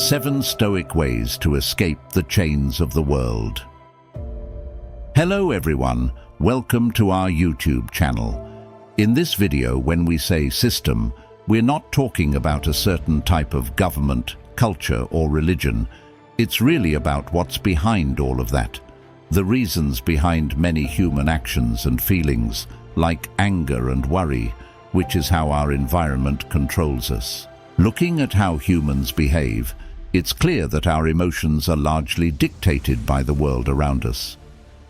7 Stoic Ways to Escape the Chains of the World. Hello everyone, welcome to our YouTube channel. In this video, when we say system, we're not talking about a certain type of government, culture or religion. It's really about what's behind all of that. The reasons behind many human actions and feelings, like anger and worry, which is how our environment controls us. Looking at how humans behave, it's clear that our emotions are largely dictated by the world around us.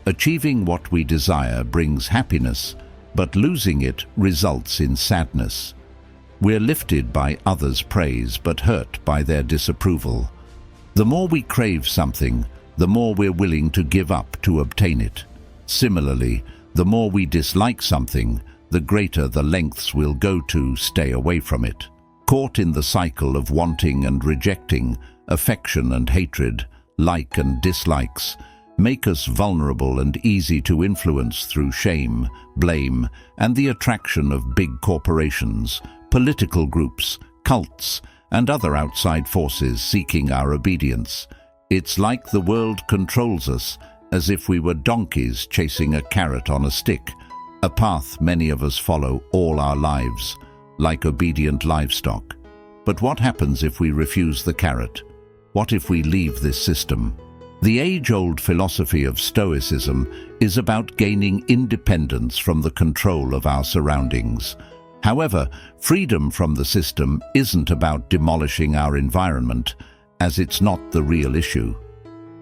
Achieving what we desire brings happiness, but losing it results in sadness. We're lifted by others' praise, but hurt by their disapproval. The more we crave something, the more we're willing to give up to obtain it. Similarly, the more we dislike something, the greater the lengths we'll go to stay away from it. Caught in the cycle of wanting and rejecting, affection and hatred, like and dislikes, make us vulnerable and easy to influence through shame, blame, and the attraction of big corporations, political groups, cults, and other outside forces seeking our obedience. It's like the world controls us, as if we were donkeys chasing a carrot on a stick, a path many of us follow all our lives, like obedient livestock. But what happens if we refuse the carrot? What if we leave this system? The age-old philosophy of Stoicism is about gaining independence from the control of our surroundings. However, freedom from the system isn't about demolishing our environment, as it's not the real issue.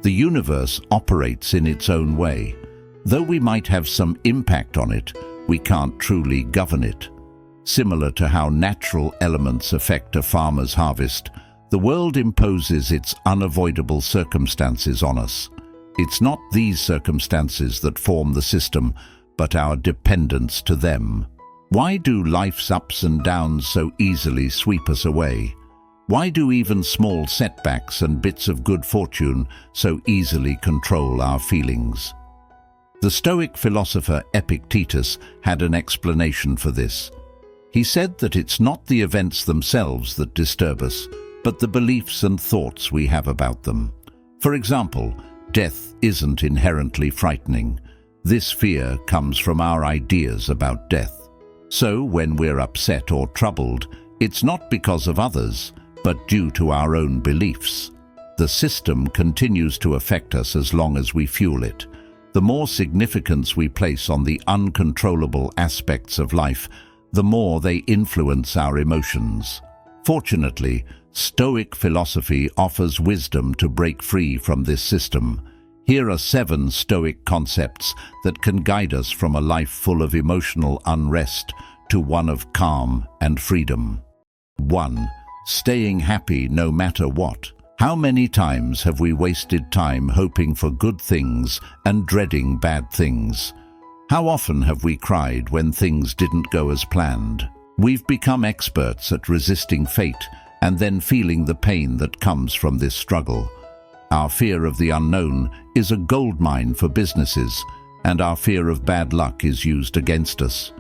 The universe operates in its own way. Though we might have some impact on it, we can't truly govern it. Similar to how natural elements affect a farmer's harvest, the world imposes its unavoidable circumstances on us. It's not these circumstances that form the system, but our dependence to them. Why do life's ups and downs so easily sweep us away? Why do even small setbacks and bits of good fortune so easily control our feelings? The Stoic philosopher Epictetus had an explanation for this. He said that it's not the events themselves that disturb us, but the beliefs and thoughts we have about them. For example, death isn't inherently frightening. This fear comes from our ideas about death. So when we're upset or troubled, it's not because of others, but due to our own beliefs. The system continues to affect us as long as we fuel it. The more significance we place on the uncontrollable aspects of life, the more they influence our emotions. Fortunately, Stoic philosophy offers wisdom to break free from this system. Here are 7 Stoic concepts that can guide us from a life full of emotional unrest to one of calm and freedom. 1. Staying happy no matter what. How many times have we wasted time hoping for good things and dreading bad things? How often have we cried when things didn't go as planned? We've become experts at resisting fate and then feeling the pain that comes from this struggle. Our fear of the unknown is a goldmine for businesses, and our fear of bad luck is used against us.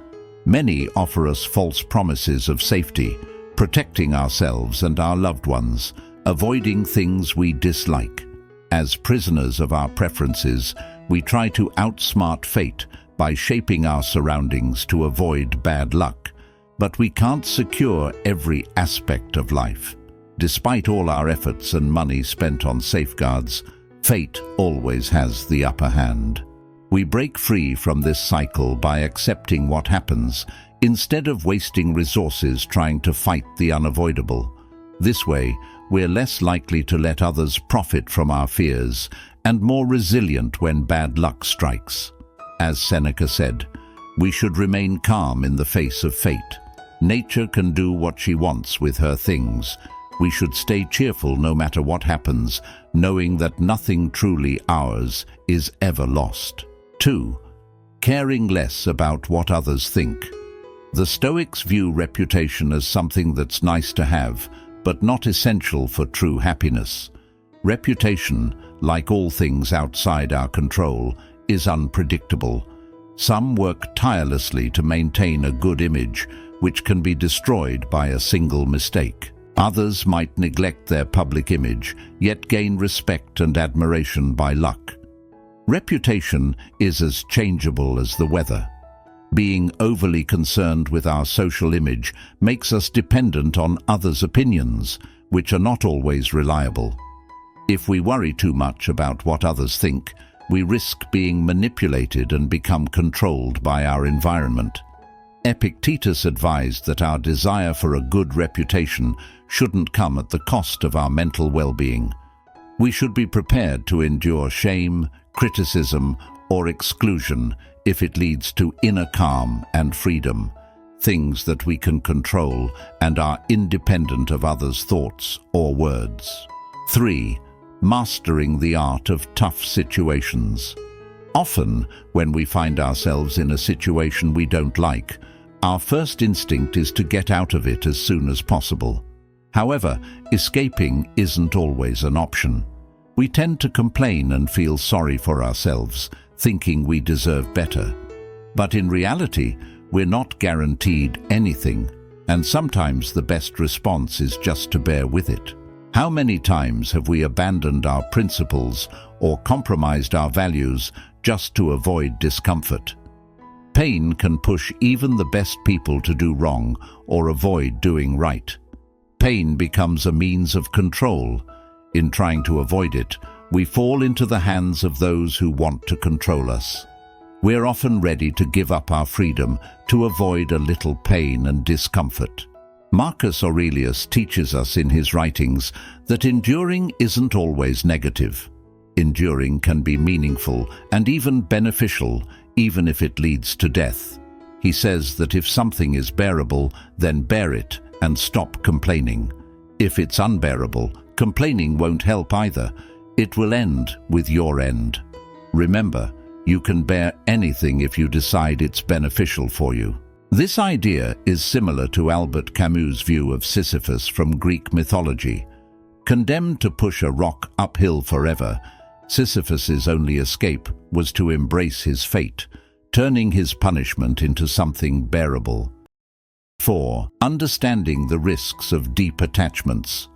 Many offer us false promises of safety, protecting ourselves and our loved ones, avoiding things we dislike. As prisoners of our preferences, we try to outsmart fate by shaping our surroundings to avoid bad luck. But we can't secure every aspect of life. Despite all our efforts and money spent on safeguards, fate always has the upper hand. We break free from this cycle by accepting what happens, instead of wasting resources trying to fight the unavoidable. This way, we're less likely to let others profit from our fears and more resilient when bad luck strikes. As Seneca said, we should remain calm in the face of fate. Nature can do what she wants with her things. We should stay cheerful no matter what happens, knowing that nothing truly ours is ever lost. 2. Caring less about what others think. The Stoics view reputation as something that's nice to have, but not essential for true happiness. Reputation, like all things outside our control, is unpredictable. Some work tirelessly to maintain a good image, which can be destroyed by a single mistake. Others might neglect their public image, yet gain respect and admiration by luck. Reputation is as changeable as the weather. Being overly concerned with our social image makes us dependent on others' opinions, which are not always reliable. If we worry too much about what others think, we risk being manipulated and become controlled by our environment. Epictetus advised that our desire for a good reputation shouldn't come at the cost of our mental well-being. We should be prepared to endure shame, criticism, or exclusion if it leads to inner calm and freedom, things that we can control and are independent of others' thoughts or words. 3. Mastering the art of tough situations. Often, when we find ourselves in a situation we don't like, our first instinct is to get out of it as soon as possible. However, escaping isn't always an option. We tend to complain and feel sorry for ourselves, thinking we deserve better. But in reality, we're not guaranteed anything, and sometimes the best response is just to bear with it. How many times have we abandoned our principles or compromised our values just to avoid discomfort? Pain can push even the best people to do wrong or avoid doing right. Pain becomes a means of control. In trying to avoid it, we fall into the hands of those who want to control us. We're often ready to give up our freedom to avoid a little pain and discomfort. Marcus Aurelius teaches us in his writings that enduring isn't always negative. Enduring can be meaningful and even beneficial, even if it leads to death. He says that if something is bearable, then bear it and stop complaining. If it's unbearable, complaining won't help either. It will end with your end. Remember, you can bear anything if you decide it's beneficial for you. This idea is similar to Albert Camus' view of Sisyphus from Greek mythology. Condemned to push a rock uphill forever, Sisyphus's only escape was to embrace his fate, turning his punishment into something bearable. 4. Understanding the risks of deep attachments.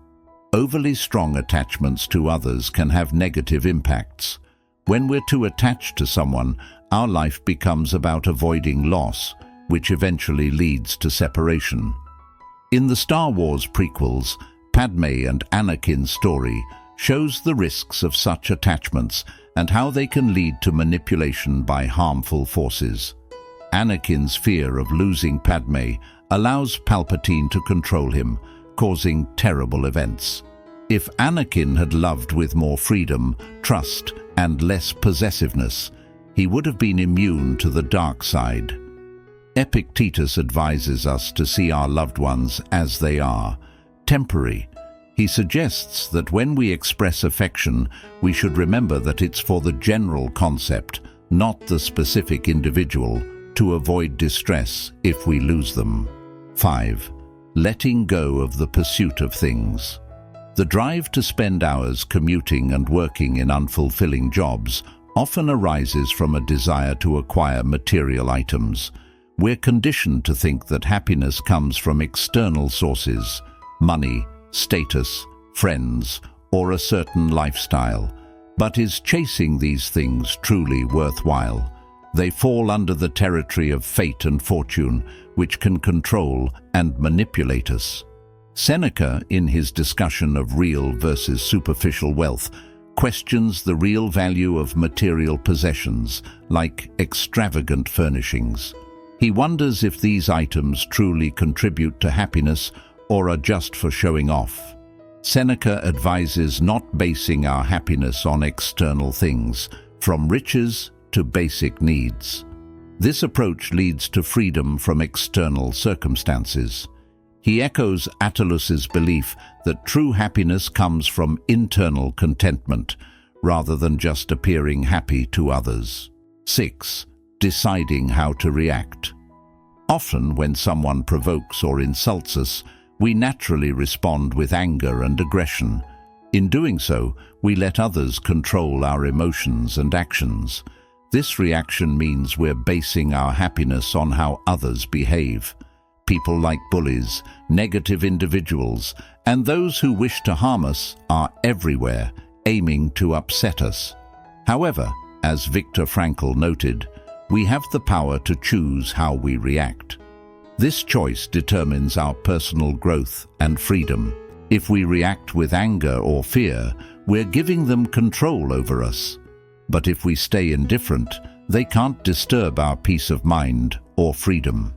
Overly strong attachments to others can have negative impacts. When we're too attached to someone, our life becomes about avoiding loss, which eventually leads to separation. In the Star Wars prequels, Padme and Anakin's story shows the risks of such attachments and how they can lead to manipulation by harmful forces. Anakin's fear of losing Padme allows Palpatine to control him, causing terrible events. If Anakin had loved with more freedom, trust, and less possessiveness, he would have been immune to the dark side. Epictetus advises us to see our loved ones as they are, temporary. He suggests that when we express affection, we should remember that it's for the general concept, not the specific individual, to avoid distress if we lose them. 5. Letting go of the pursuit of things. The drive to spend hours commuting and working in unfulfilling jobs often arises from a desire to acquire material items. We're conditioned to think that happiness comes from external sources, money, status, friends, or a certain lifestyle. But is chasing these things truly worthwhile? They fall under the territory of fate and fortune, which can control and manipulate us. Seneca, in his discussion of real versus superficial wealth, questions the real value of material possessions, like extravagant furnishings. He wonders if these items truly contribute to happiness or are just for showing off. Seneca advises not basing our happiness on external things, from riches to basic needs. This approach leads to freedom from external circumstances. He echoes Attilus's belief that true happiness comes from internal contentment, rather than just appearing happy to others. 6. Deciding how to react. Often, when someone provokes or insults us, we naturally respond with anger and aggression. In doing so, we let others control our emotions and actions. This reaction means we're basing our happiness on how others behave. People like bullies, negative individuals, and those who wish to harm us are everywhere, aiming to upset us. However, as Viktor Frankl noted, we have the power to choose how we react. This choice determines our personal growth and freedom. If we react with anger or fear, we're giving them control over us. But if we stay indifferent, they can't disturb our peace of mind or freedom.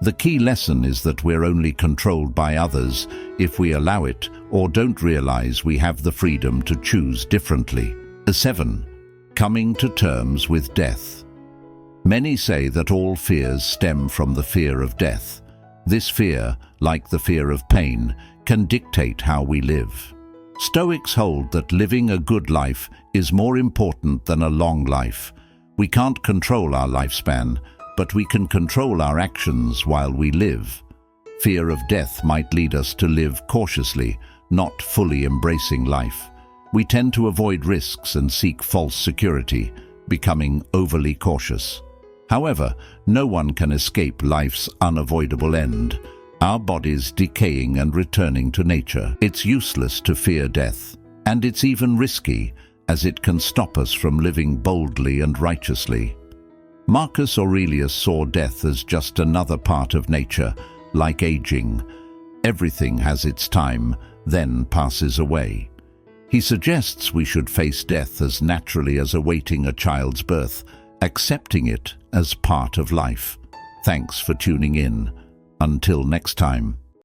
The key lesson is that we're only controlled by others if we allow it or don't realize we have the freedom to choose differently. 7. Coming to terms with death. Many say that all fears stem from the fear of death. This fear, like the fear of pain, can dictate how we live. Stoics hold that living a good life is more important than a long life. We can't control our lifespan, but we can control our actions while we live. Fear of death might lead us to live cautiously, not fully embracing life. We tend to avoid risks and seek false security, becoming overly cautious. However, no one can escape life's unavoidable end, our bodies decaying and returning to nature. It's useless to fear death, and it's even risky, as it can stop us from living boldly and righteously. Marcus Aurelius saw death as just another part of nature, like aging. Everything has its time, then passes away. He suggests we should face death as naturally as awaiting a child's birth, accepting it as part of life. Thanks for tuning in. Until next time.